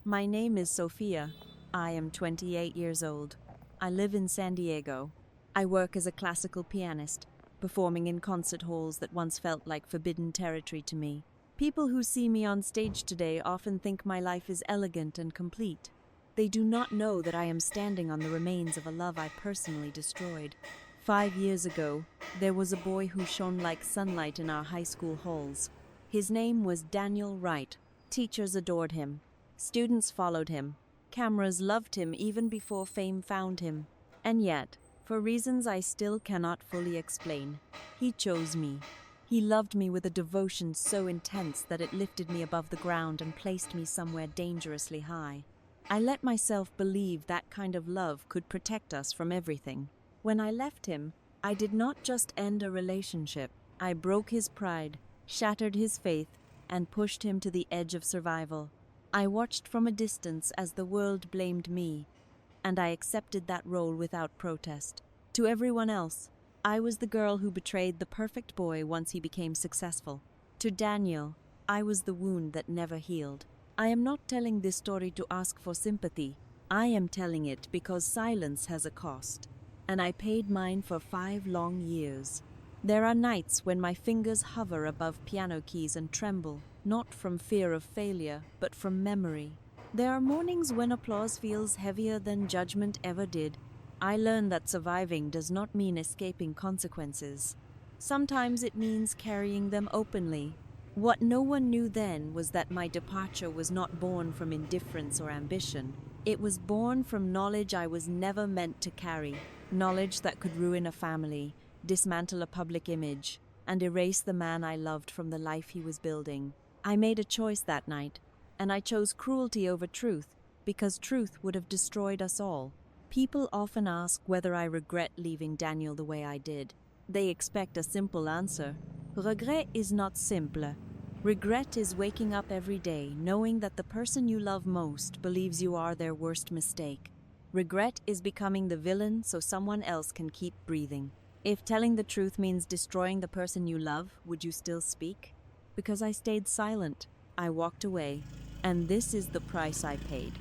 My name is Sophia. I am 28 years old. I live in San Diego. I work as a classical pianist, performing in concert halls that once felt like forbidden territory to me. People who see me on stage today often think my life is elegant and complete. They do not know that I am standing on the remains of a love I personally destroyed. 5 years ago, there was a boy who shone like sunlight in our high school halls. His name was Daniel Wright. Teachers adored him. Students followed him. Cameras loved him even before fame found him. And yet, for reasons I still cannot fully explain, he chose me. He loved me with a devotion so intense that it lifted me above the ground and placed me somewhere dangerously high. I let myself believe that kind of love could protect us from everything. When I left him, I did not just end a relationship. I broke his pride, shattered his faith, and pushed him to the edge of survival. I watched from a distance as the world blamed me, and I accepted that role without protest. To everyone else, I was the girl who betrayed the perfect boy once he became successful. To Daniel, I was the wound that never healed. I am not telling this story to ask for sympathy. I am telling it because silence has a cost, and I paid mine for 5 long years. There are nights when my fingers hover above piano keys and tremble, not from fear of failure, but from memory. There are mornings when applause feels heavier than judgment ever did. I learn that surviving does not mean escaping consequences. Sometimes it means carrying them openly. What no one knew then was that my departure was not born from indifference or ambition. It was born from knowledge I was never meant to carry, knowledge that could ruin a family, dismantle a public image, and erase the man I loved from the life he was building. I made a choice that night, and I chose cruelty over truth, because truth would have destroyed us all. People often ask whether I regret leaving Daniel the way I did. They expect a simple answer. Regret is not simple. Regret is waking up every day knowing that the person you love most believes you are their worst mistake. Regret is becoming the villain so someone else can keep breathing. If telling the truth means destroying the person you love, would you still speak? Because I stayed silent, I walked away, and this is the price I paid.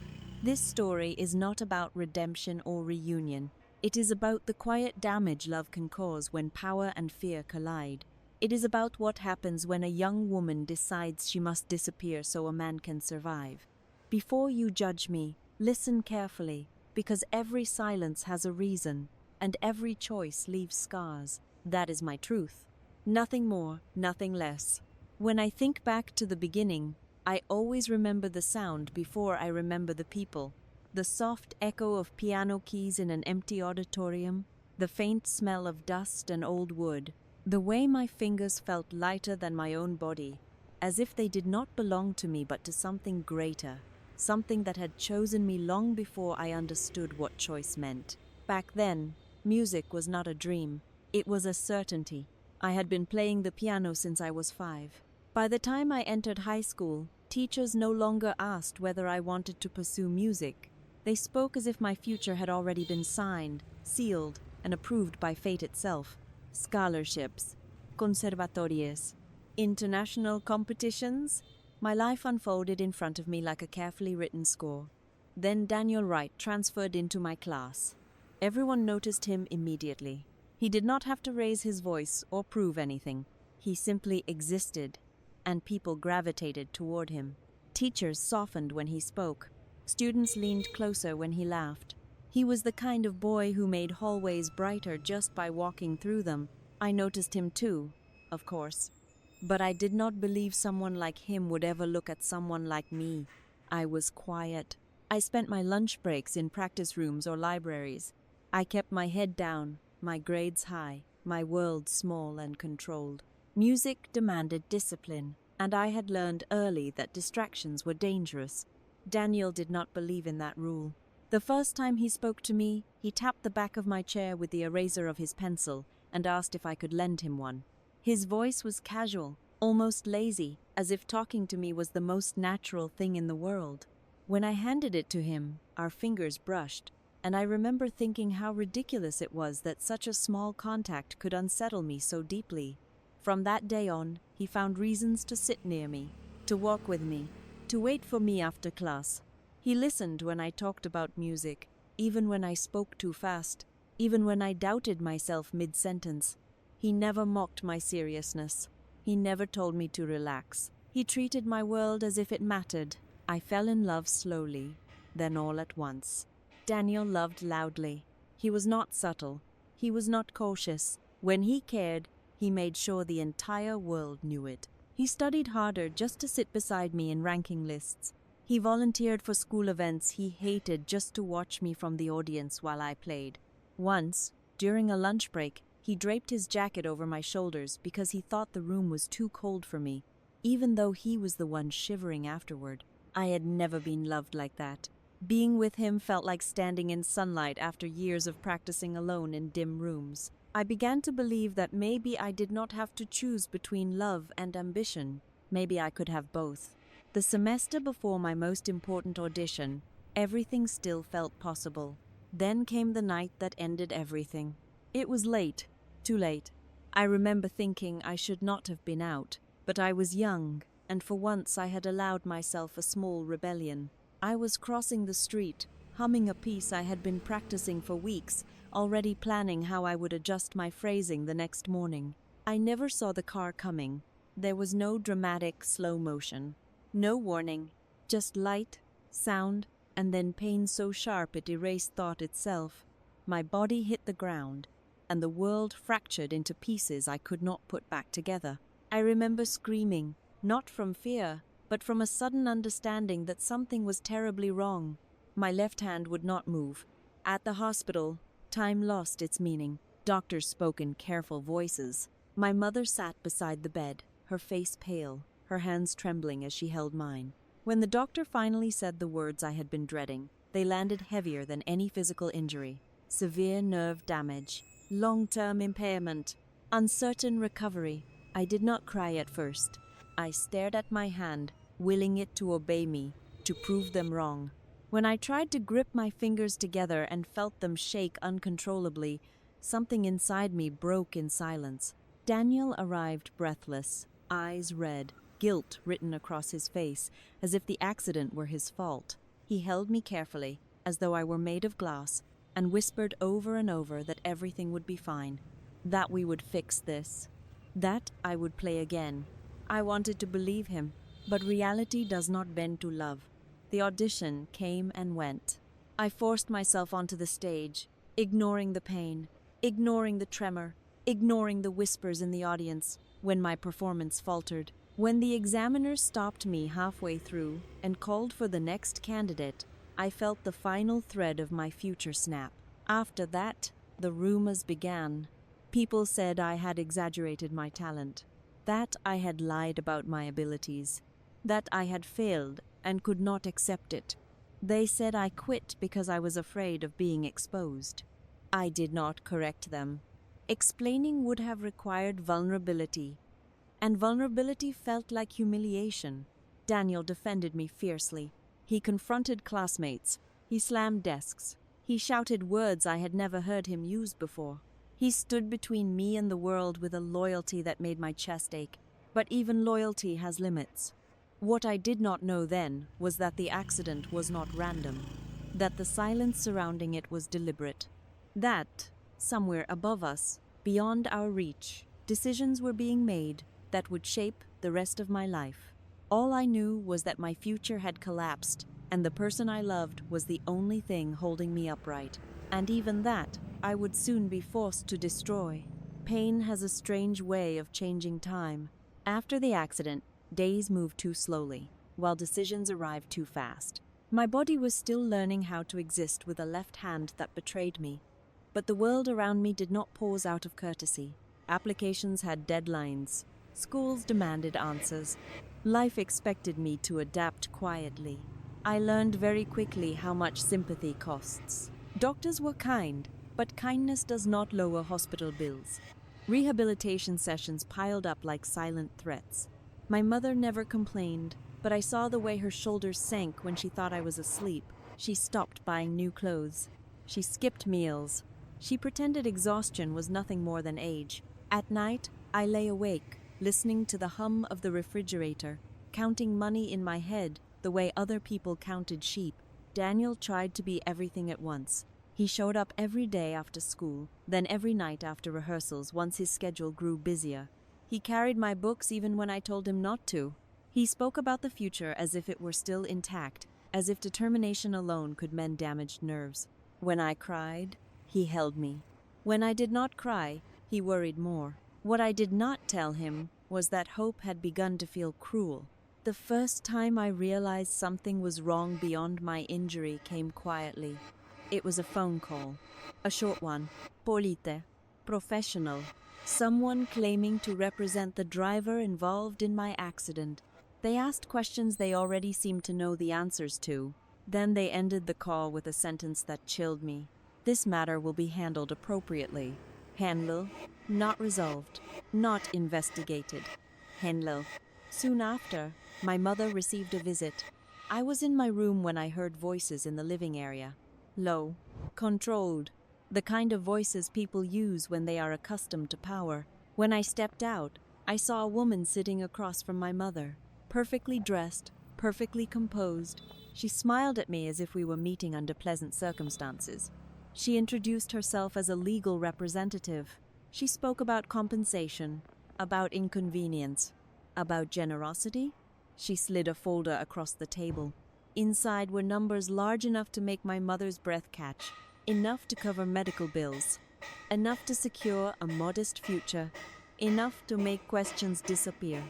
This story is not about redemption or reunion. It is about the quiet damage love can cause when power and fear collide. It is about what happens when a young woman decides she must disappear so a man can survive. Before you judge me, listen carefully, because every silence has a reason, and every choice leaves scars. That is my truth. Nothing more, nothing less. When I think back to the beginning, I always remember the sound before I remember the people. The soft echo of piano keys in an empty auditorium, the faint smell of dust and old wood, the way my fingers felt lighter than my own body, as if they did not belong to me but to something greater, something that had chosen me long before I understood what choice meant. Back then, music was not a dream, it was a certainty. I had been playing the piano since I was 5. By the time I entered high school, teachers no longer asked whether I wanted to pursue music. They spoke as if my future had already been signed, sealed, and approved by fate itself. Scholarships, conservatorios, international competitions. My life unfolded in front of me like a carefully written score. Then Daniel Wright transferred into my class. Everyone noticed him immediately. He did not have to raise his voice or prove anything. He simply existed, and people gravitated toward him. Teachers softened when he spoke. Students leaned closer when he laughed. He was the kind of boy who made hallways brighter just by walking through them. I noticed him too, of course. But I did not believe someone like him would ever look at someone like me. I was quiet. I spent my lunch breaks in practice rooms or libraries. I kept my head down, my grades high, my world small and controlled. Music demanded discipline, and I had learned early that distractions were dangerous. Daniel did not believe in that rule. The first time he spoke to me, he tapped the back of my chair with the eraser of his pencil and asked if I could lend him one. His voice was casual, almost lazy, as if talking to me was the most natural thing in the world. When I handed it to him, our fingers brushed, and I remember thinking how ridiculous it was that such a small contact could unsettle me so deeply. From that day on, he found reasons to sit near me, to walk with me, to wait for me after class. He listened when I talked about music, even when I spoke too fast, even when I doubted myself mid-sentence. He never mocked my seriousness. He never told me to relax. He treated my world as if it mattered. I fell in love slowly, then all at once. Daniel loved loudly. He was not subtle. He was not cautious. When he cared, he made sure the entire world knew it. He studied harder just to sit beside me in ranking lists. He volunteered for school events he hated just to watch me from the audience while I played. Once, during a lunch break, he draped his jacket over my shoulders because he thought the room was too cold for me, even though he was the one shivering afterward. I had never been loved like that. Being with him felt like standing in sunlight after years of practicing alone in dim rooms. I began to believe that maybe I did not have to choose between love and ambition. Maybe I could have both. The semester before my most important audition, everything still felt possible. Then came the night that ended everything. It was late, too late. I remember thinking I should not have been out, but I was young, and for once I had allowed myself a small rebellion. I was crossing the street, humming a piece I had been practicing for weeks, already planning how I would adjust my phrasing the next morning. I never saw the car coming. There was no dramatic slow motion. No warning, just light, sound, and then pain so sharp it erased thought itself. My body hit the ground, and the world fractured into pieces I could not put back together. I remember screaming, not from fear, but from a sudden understanding that something was terribly wrong. My left hand would not move. At the hospital, time lost its meaning. Doctors spoke in careful voices. My mother sat beside the bed, her face pale, her hands trembling as she held mine. When the doctor finally said the words I had been dreading, they landed heavier than any physical injury. Severe nerve damage, long-term impairment, uncertain recovery. I did not cry at first. I stared at my hand, willing it to obey me, to prove them wrong. When I tried to grip my fingers together and felt them shake uncontrollably, something inside me broke in silence. Daniel arrived breathless, eyes red, guilt written across his face, as if the accident were his fault. He held me carefully, as though I were made of glass, and whispered over and over that everything would be fine, that we would fix this, that I would play again. I wanted to believe him, but reality does not bend to love. The audition came and went. I forced myself onto the stage, ignoring the pain, ignoring the tremor, ignoring the whispers in the audience. When my performance faltered, when the examiner stopped me halfway through and called for the next candidate, I felt the final thread of my future snap. After that, the rumors began. People said I had exaggerated my talent, that I had lied about my abilities, that I had failed and could not accept it. They said I quit because I was afraid of being exposed. I did not correct them. Explaining would have required vulnerability, and vulnerability felt like humiliation. Daniel defended me fiercely. He confronted classmates. He slammed desks. He shouted words I had never heard him use before. He stood between me and the world with a loyalty that made my chest ache. But even loyalty has limits. What I did not know then was that the accident was not random, that the silence surrounding it was deliberate, that, somewhere above us, beyond our reach, decisions were being made that would shape the rest of my life. All I knew was that my future had collapsed, and the person I loved was the only thing holding me upright. And even that, I would soon be forced to destroy. Pain has a strange way of changing time. After the accident, days moved too slowly, while decisions arrived too fast. My body was still learning how to exist with a left hand that betrayed me. But the world around me did not pause out of courtesy. Applications had deadlines. Schools demanded answers. Life expected me to adapt quietly. I learned very quickly how much sympathy costs. Doctors were kind, but kindness does not lower hospital bills. Rehabilitation sessions piled up like silent threats. My mother never complained, but I saw the way her shoulders sank when she thought I was asleep. She stopped buying new clothes. She skipped meals. She pretended exhaustion was nothing more than age. At night, I lay awake, listening to the hum of the refrigerator, counting money in my head the way other people counted sheep. Daniel tried to be everything at once. He showed up every day after school, then every night after rehearsals once his schedule grew busier. He carried my books even when I told him not to. He spoke about the future as if it were still intact, as if determination alone could mend damaged nerves. When I cried, he held me. When I did not cry, he worried more. What I did not tell him was that hope had begun to feel cruel. The first time I realized something was wrong beyond my injury came quietly. It was a phone call. A short one. Polite. Professional. Someone claiming to represent the driver involved in my accident. They asked questions they already seemed to know the answers to. Then they ended the call with a sentence that chilled me. This matter will be handled appropriately. Handle. Not resolved. Not investigated. Handle. Soon after, my mother received a visit. I was in my room when I heard voices in the living area. Low. Controlled. The kind of voices people use when they are accustomed to power. When I stepped out, I saw a woman sitting across from my mother. Perfectly dressed, perfectly composed. She smiled at me as if we were meeting under pleasant circumstances. She introduced herself as a legal representative. She spoke about compensation, about inconvenience, about generosity. She slid a folder across the table. Inside were numbers large enough to make my mother's breath catch, enough to cover medical bills, enough to secure a modest future, enough to make questions disappear.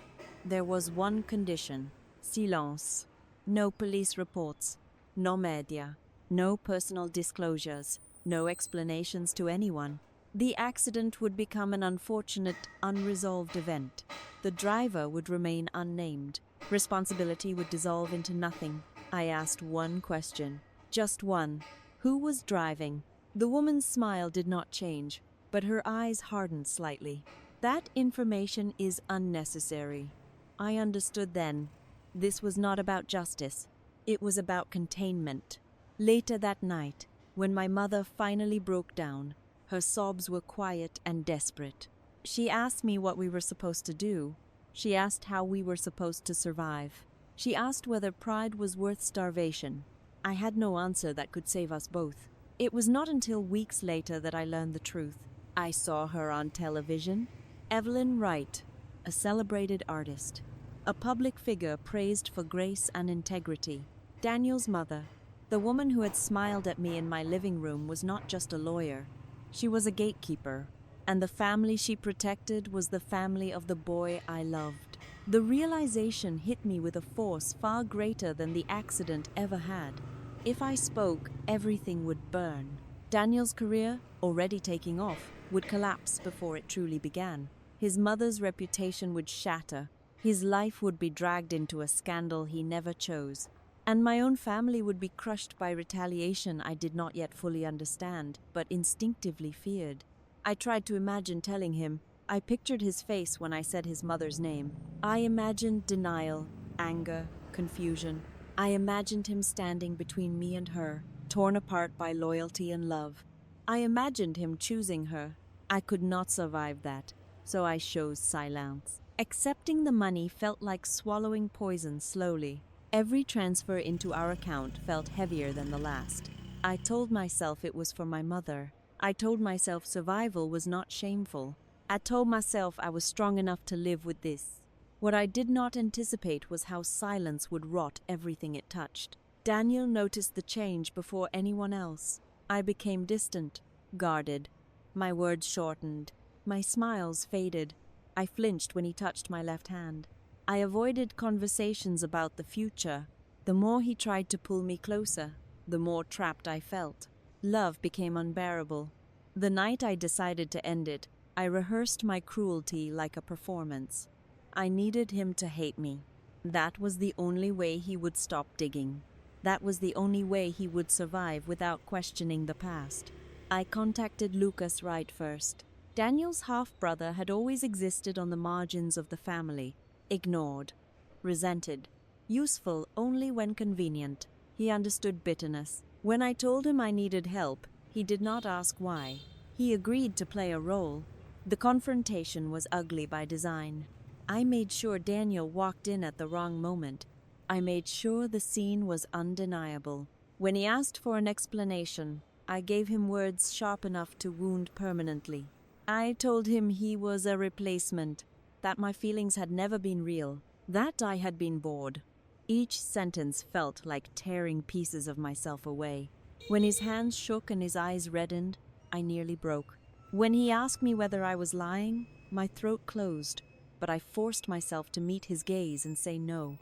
There was one condition: silence. No police reports, no media, no personal disclosures, no explanations to anyone. The accident would become an unfortunate, unresolved event. The driver would remain unnamed. Responsibility would dissolve into nothing. I asked one question, just one. Who was driving? The woman's smile did not change, but her eyes hardened slightly. That information is unnecessary. I understood then. This was not about justice. It was about containment. Later that night, when my mother finally broke down, her sobs were quiet and desperate. She asked me what we were supposed to do. She asked how we were supposed to survive. She asked whether pride was worth starvation. I had no answer that could save us both. It was not until weeks later that I learned the truth. I saw her on television. Evelyn Wright, a celebrated artist. A public figure praised for grace and integrity. Daniel's mother, the woman who had smiled at me in my living room, was not just a lawyer. She was a gatekeeper, and the family she protected was the family of the boy I loved. The realization hit me with a force far greater than the accident ever had. If I spoke, everything would burn. Daniel's career, already taking off, would collapse before it truly began. His mother's reputation would shatter. His life would be dragged into a scandal he never chose. And my own family would be crushed by retaliation I did not yet fully understand, but instinctively feared. I tried to imagine telling him. I pictured his face when I said his mother's name. I imagined denial, anger, confusion. I imagined him standing between me and her, torn apart by loyalty and love. I imagined him choosing her. I could not survive that, so I chose silence. Accepting the money felt like swallowing poison slowly. Every transfer into our account felt heavier than the last. I told myself it was for my mother. I told myself survival was not shameful. I told myself I was strong enough to live with this. What I did not anticipate was how silence would rot everything it touched. Daniel noticed the change before anyone else. I became distant, guarded. My words shortened. My smiles faded. I flinched when he touched my left hand. I avoided conversations about the future. The more he tried to pull me closer, the more trapped I felt. Love became unbearable. The night I decided to end it, I rehearsed my cruelty like a performance. I needed him to hate me. That was the only way he would stop digging. That was the only way he would survive without questioning the past. I contacted Lucas Wright first. Daniel's half-brother had always existed on the margins of the family, ignored, resented, useful only when convenient. He understood bitterness. When I told him I needed help, he did not ask why. He agreed to play a role. The confrontation was ugly by design. I made sure Daniel walked in at the wrong moment. I made sure the scene was undeniable. When he asked for an explanation, I gave him words sharp enough to wound permanently. I told him he was a replacement, that my feelings had never been real, that I had been bored. Each sentence felt like tearing pieces of myself away. When his hands shook and his eyes reddened, I nearly broke. When he asked me whether I was lying, my throat closed, but I forced myself to meet his gaze and say no.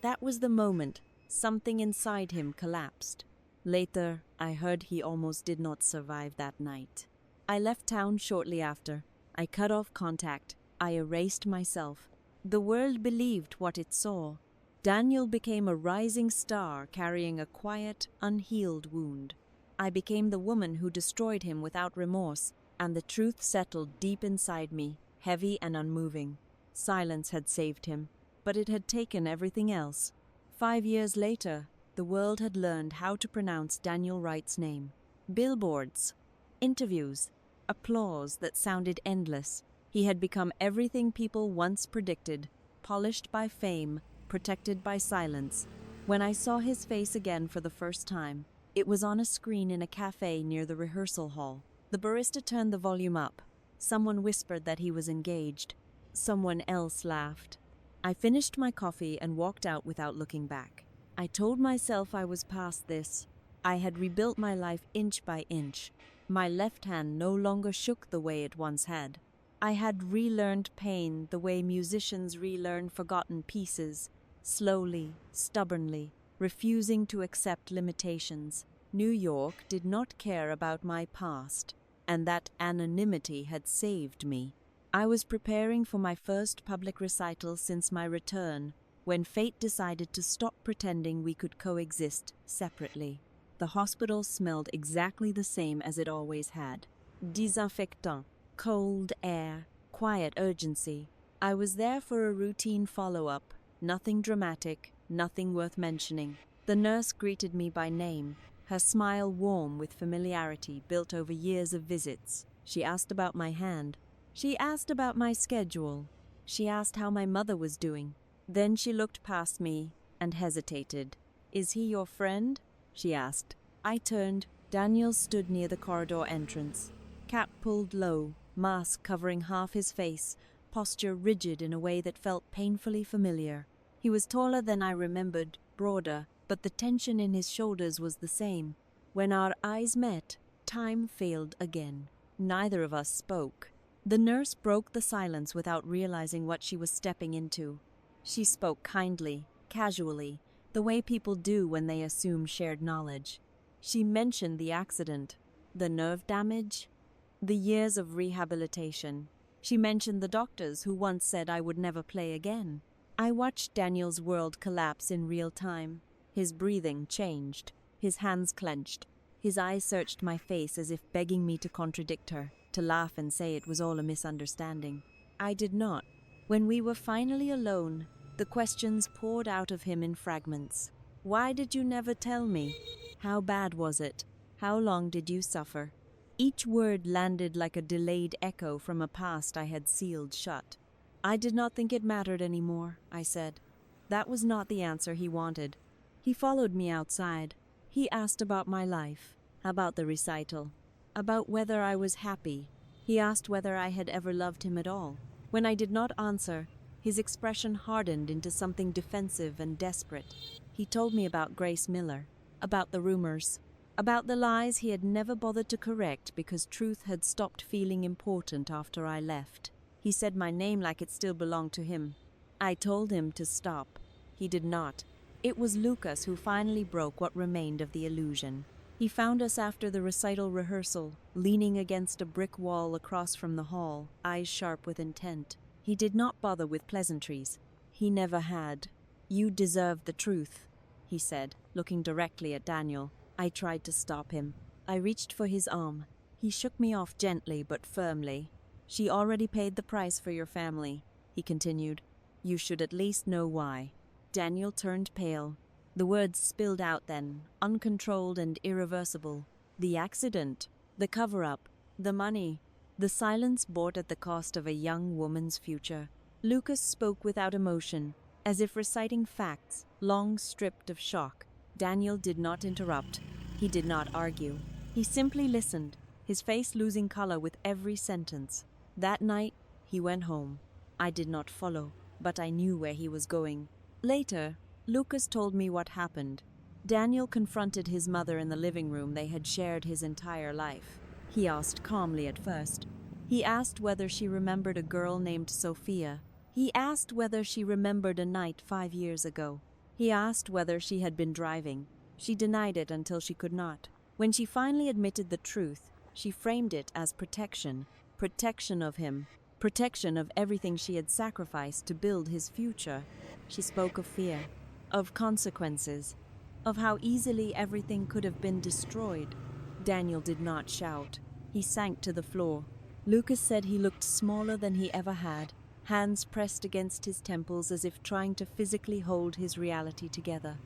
That was the moment something inside him collapsed. Later, I heard he almost did not survive that night. I left town shortly after. I cut off contact. I erased myself. The world believed what it saw. Daniel became a rising star carrying a quiet, unhealed wound. I became the woman who destroyed him without remorse, and the truth settled deep inside me, heavy and unmoving. Silence had saved him, but it had taken everything else. 5 years later, the world had learned how to pronounce Daniel Wright's name. Billboards, interviews, applause that sounded endless. He had become everything people once predicted, polished by fame, protected by silence. When I saw his face again for the first time, it was on a screen in a cafe near the rehearsal hall. The barista turned the volume up. Someone whispered that he was engaged. Someone else laughed. I finished my coffee and walked out without looking back. I told myself I was past this. I had rebuilt my life inch by inch. My left hand no longer shook the way it once had. I had relearned pain the way musicians relearn forgotten pieces, slowly, stubbornly, refusing to accept limitations. New York did not care about my past, and that anonymity had saved me. I was preparing for my first public recital since my return, when fate decided to stop pretending we could coexist separately. The hospital smelled exactly the same as it always had. Disinfectant, cold air, quiet urgency. I was there for a routine follow-up, nothing dramatic, nothing worth mentioning. The nurse greeted me by name, her smile warm with familiarity built over years of visits. She asked about my hand. She asked about my schedule. She asked how my mother was doing. Then she looked past me and hesitated. "Is he your friend?" she asked. I turned. Daniel stood near the corridor entrance. Cap pulled low, mask covering half his face, posture rigid in a way that felt painfully familiar. He was taller than I remembered, broader, but the tension in his shoulders was the same. When our eyes met, time failed again. Neither of us spoke. The nurse broke the silence without realizing what she was stepping into. She spoke kindly, casually, the way people do when they assume shared knowledge. She mentioned the accident, the nerve damage, the years of rehabilitation. She mentioned the doctors who once said I would never play again. I watched Daniel's world collapse in real time. His breathing changed. His hands clenched. His eyes searched my face as if begging me to contradict her, to laugh and say it was all a misunderstanding. I did not. When we were finally alone, the questions poured out of him in fragments. Why did you never tell me? How bad was it? How long did you suffer? Each word landed like a delayed echo from a past I had sealed shut. I did not think it mattered anymore, I said. That was not the answer he wanted. He followed me outside. He asked about my life, about the recital, about whether I was happy. He asked whether I had ever loved him at all. When I did not answer, his expression hardened into something defensive and desperate. He told me about Grace Miller, about the rumors, about the lies he had never bothered to correct because truth had stopped feeling important after I left. He said my name like it still belonged to him. I told him to stop. He did not. It was Lucas who finally broke what remained of the illusion. He found us after the recital rehearsal, leaning against a brick wall across from the hall, eyes sharp with intent. He did not bother with pleasantries. He never had. You deserve the truth, he said, looking directly at Daniel. I tried to stop him. I reached for his arm. He shook me off gently but firmly. She already paid the price for your family, he continued. You should at least know why. Daniel turned pale. The words spilled out then, uncontrolled and irreversible. The accident, the cover-up, the money. The silence bought at the cost of a young woman's future. Lucas spoke without emotion, as if reciting facts, long stripped of shock. Daniel did not interrupt. He did not argue. He simply listened, his face losing color with every sentence. That night, he went home. I did not follow, but I knew where he was going. Later, Lucas told me what happened. Daniel confronted his mother in the living room they had shared his entire life. He asked calmly at first. He asked whether she remembered a girl named Sophia. He asked whether she remembered a night 5 years ago. He asked whether she had been driving. She denied it until she could not. When she finally admitted the truth, she framed it as protection. Protection of him. Protection of everything she had sacrificed to build his future. She spoke of fear, of consequences, of how easily everything could have been destroyed. Daniel did not shout. He sank to the floor. Lucas said he looked smaller than he ever had, hands pressed against his temples as if trying to physically hold his reality together.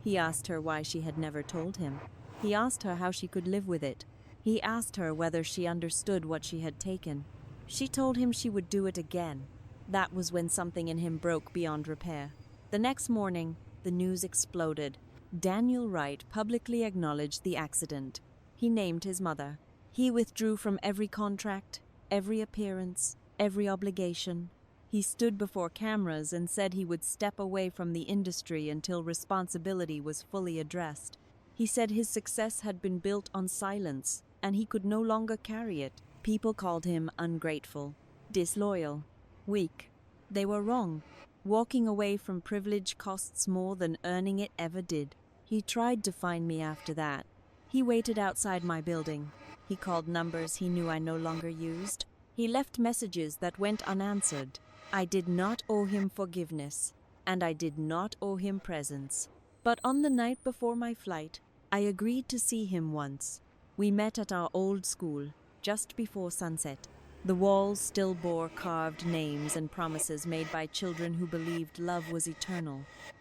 He asked her why she had never told him. He asked her how she could live with it. He asked her whether she understood what she had taken. She told him she would do it again. That was when something in him broke beyond repair. The next morning, the news exploded. Daniel Wright publicly acknowledged the accident. He named his mother. He withdrew from every contract, every appearance, every obligation. He stood before cameras and said he would step away from the industry until responsibility was fully addressed. He said his success had been built on silence, and he could no longer carry it. People called him ungrateful, disloyal, weak. They were wrong. Walking away from privilege costs more than earning it ever did. He tried to find me after that. He waited outside my building. He called numbers he knew I no longer used. He left messages that went unanswered. I did not owe him forgiveness, and I did not owe him presents. But on the night before my flight, I agreed to see him once. We met at our old school, just before sunset. The walls still bore carved names and promises made by children who believed love was eternal.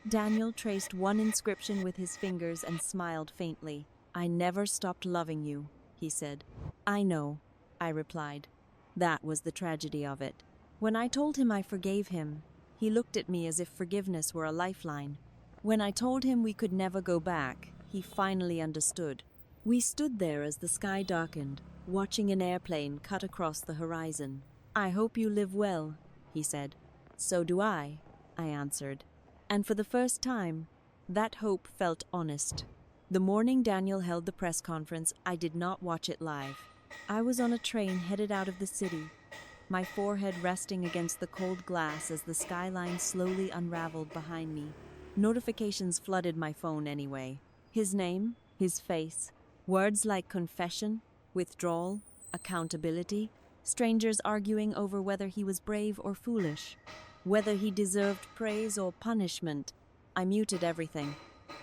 Daniel traced one inscription with his fingers and smiled faintly. "I never stopped loving you," he said. "I know," I replied. That was the tragedy of it. When I told him I forgave him, he looked at me as if forgiveness were a lifeline. When I told him we could never go back, he finally understood. We stood there as the sky darkened, watching an airplane cut across the horizon. "I hope you live well," he said. "So do I answered. And for the first time, that hope felt honest. The morning Daniel held the press conference, I did not watch it live. I was on a train headed out of the city, my forehead resting against the cold glass as the skyline slowly unraveled behind me. Notifications flooded my phone anyway. His name, his face, words like confession, withdrawal, accountability, strangers arguing over whether he was brave or foolish, whether he deserved praise or punishment. I muted everything.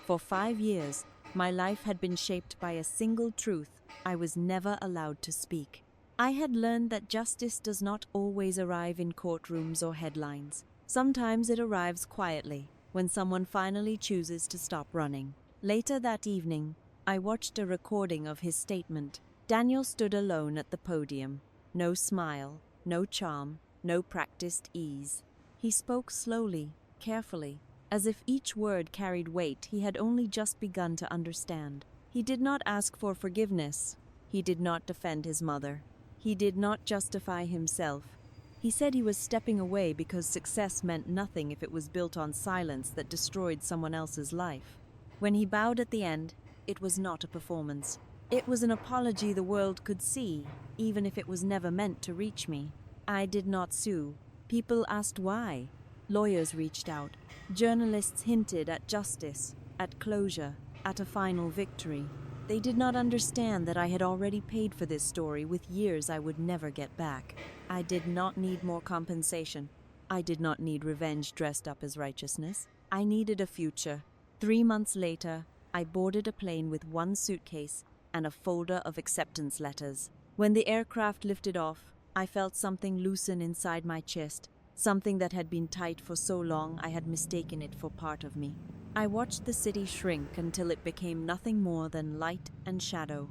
For 5 years, my life had been shaped by a single truth: I was never allowed to speak. I had learned that justice does not always arrive in courtrooms or headlines. Sometimes it arrives quietly, when someone finally chooses to stop running. Later that evening, I watched a recording of his statement. Daniel stood alone at the podium. No smile, no charm, no practiced ease. He spoke slowly, carefully, as if each word carried weight he had only just begun to understand. He did not ask for forgiveness. He did not defend his mother. He did not justify himself. He said he was stepping away because success meant nothing if it was built on silence that destroyed someone else's life. When he bowed at the end, it was not a performance. It was an apology the world could see, even if it was never meant to reach me. I did not sue. People asked why. Lawyers reached out. Journalists hinted at justice, at closure, at a final victory. They did not understand that I had already paid for this story with years I would never get back. I did not need more compensation. I did not need revenge dressed up as righteousness. I needed a future. 3 months later, I boarded a plane with one suitcase and a folder of acceptance letters. When the aircraft lifted off, I felt something loosen inside my chest, something that had been tight for so long I had mistaken it for part of me. I watched the city shrink until it became nothing more than light and shadow.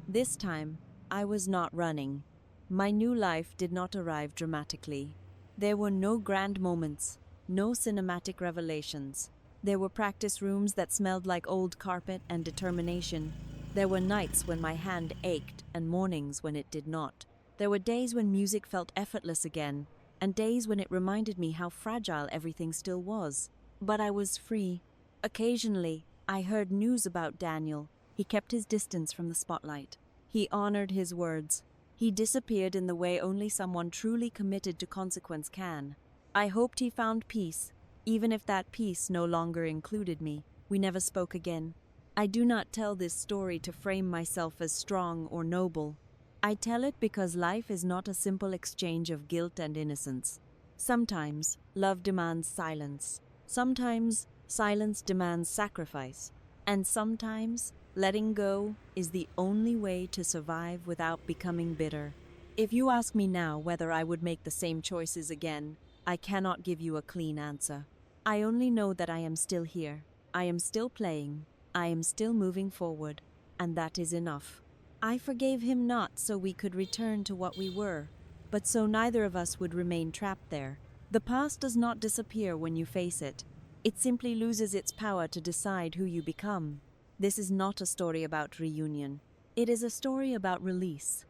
This time, I was not running. My new life did not arrive dramatically. There were no grand moments, no cinematic revelations. There were practice rooms that smelled like old carpet and determination. There were nights when my hand ached and mornings when it did not. There were days when music felt effortless again, and days when it reminded me how fragile everything still was. But I was free. Occasionally, I heard news about Daniel. He kept his distance from the spotlight. He honored his words. He disappeared in the way only someone truly committed to consequence can. I hoped he found peace, even if that peace no longer included me. We never spoke again. I do not tell this story to frame myself as strong or noble. I tell it because life is not a simple exchange of guilt and innocence. Sometimes, love demands silence. Sometimes, silence demands sacrifice. And sometimes, letting go is the only way to survive without becoming bitter. If you ask me now whether I would make the same choices again, I cannot give you a clean answer. I only know that I am still here. I am still playing. I am still moving forward. And that is enough. I forgave him not so we could return to what we were, but so neither of us would remain trapped there. The past does not disappear when you face it. It simply loses its power to decide who you become. This is not a story about reunion. It is a story about release.